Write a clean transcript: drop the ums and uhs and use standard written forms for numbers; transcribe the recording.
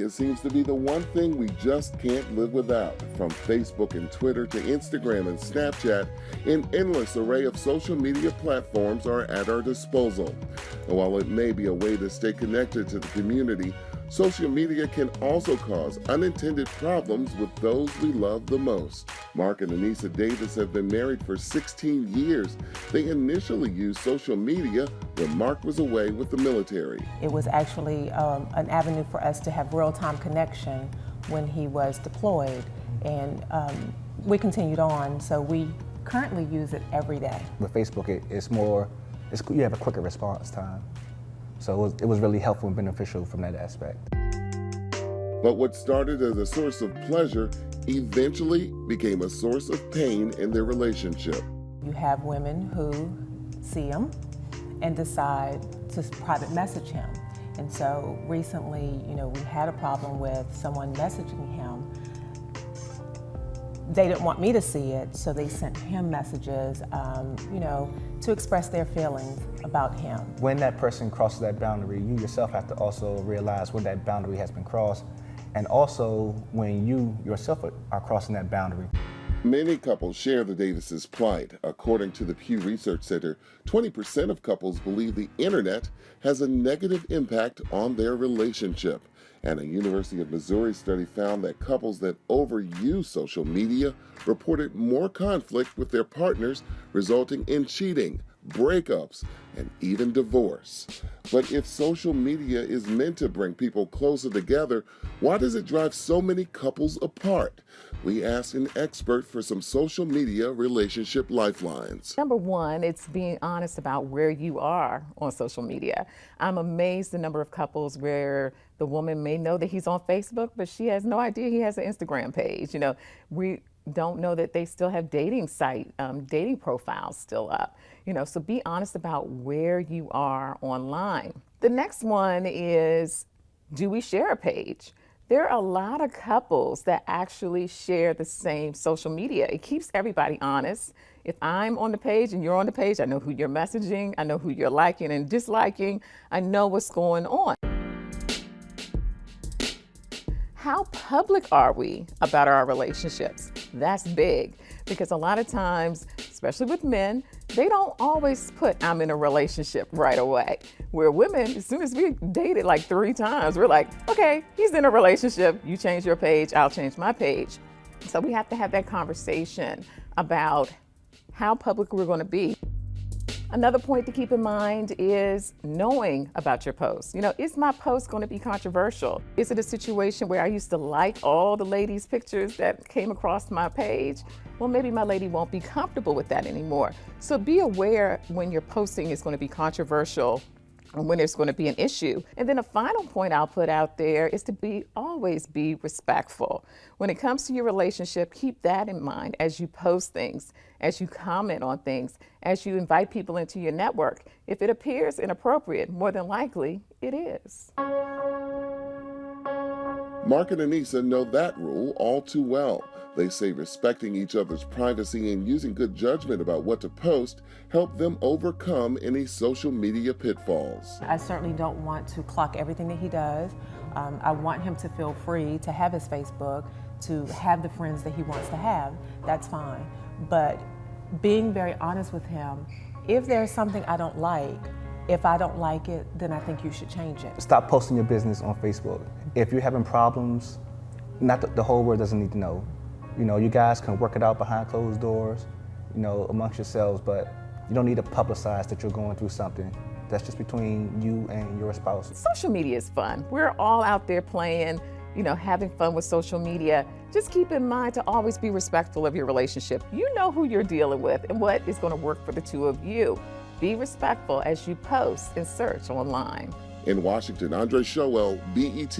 media seems to be the one thing we just can't live without. From Facebook and Twitter to Instagram and Snapchat, an endless array of social media platforms are at our disposal. And while it may be a way to stay connected to the community, social media can also cause unintended problems with those we love the most. Mark and Anissa Davis have been married for 16 years. They initially used social media when Mark was away with the military. It was actually an avenue for us to have real-time connection when he was deployed, and we continued on, so we currently use it every day. With Facebook, you have a quicker response time. So it was really helpful and beneficial from that aspect. But what started as a source of pleasure eventually became a source of pain in their relationship. You have women who see him and decide to private message him. And so recently, we had a problem with someone messaging him. They didn't want me to see it, so they sent him messages, to express their feelings about him. When that person crosses that boundary, you yourself have to also realize when that boundary has been crossed, and also when you yourself are crossing that boundary. Many couples share the Davises' plight. According to the Pew Research Center, 20% of couples believe the internet has a negative impact on their relationship. And a University of Missouri study found that couples that overuse social media reported more conflict with their partners, resulting in cheating, breakups, and even divorce. But if social media is meant to bring people closer together, why does it drive so many couples apart? We asked an expert for some social media relationship lifelines. Number one, it's being honest about where you are on social media. I'm amazed the number of couples where the woman may know that he's on Facebook, but she has no idea he has an Instagram page. We don't know that they still have dating profiles still up. So be honest about where you are online. The next one is, do we share a page? There are a lot of couples that actually share the same social media. It keeps everybody honest. If I'm on the page and you're on the page, I know who you're messaging, I know who you're liking and disliking, I know what's going on. How public are we about our relationships? That's big, because a lot of times, especially with men, they don't always put "I'm in a relationship" right away. Where women, as soon as we dated like 3 times, we're like, okay, he's in a relationship, you change your page, I'll change my page. So we have to have that conversation about how public we're going to be. Another point to keep in mind is knowing about your post. Is my post going to be controversial? Is it a situation where I used to like all the ladies' pictures that came across my page? Well, maybe my lady won't be comfortable with that anymore. So be aware when your posting is going to be controversial and when there's going to be an issue. And then a final point I'll put out there is to always be respectful. When it comes to your relationship, keep that in mind as you post things, as you comment on things, as you invite people into your network. If it appears inappropriate, more than likely it is. Mark and Anissa know that rule all too well. They say respecting each other's privacy and using good judgment about what to post help them overcome any social media pitfalls. I certainly don't want to clock everything that he does. I want him to feel free to have his Facebook, to have the friends that he wants to have. That's fine. But being very honest with him, if there's something I don't like, if I don't like it, then I think you should change it. Stop posting your business on Facebook. If you're having problems, the whole world doesn't need to know. You guys can work it out behind closed doors, amongst yourselves, but you don't need to publicize that you're going through something. That's just between you and your spouse. Social media is fun. We're all out there playing, having fun with social media. Just keep in mind to always be respectful of your relationship. You know who you're dealing with and what is going to work for the two of you. Be respectful as you post and search online. In Washington, Andre Showell, BET.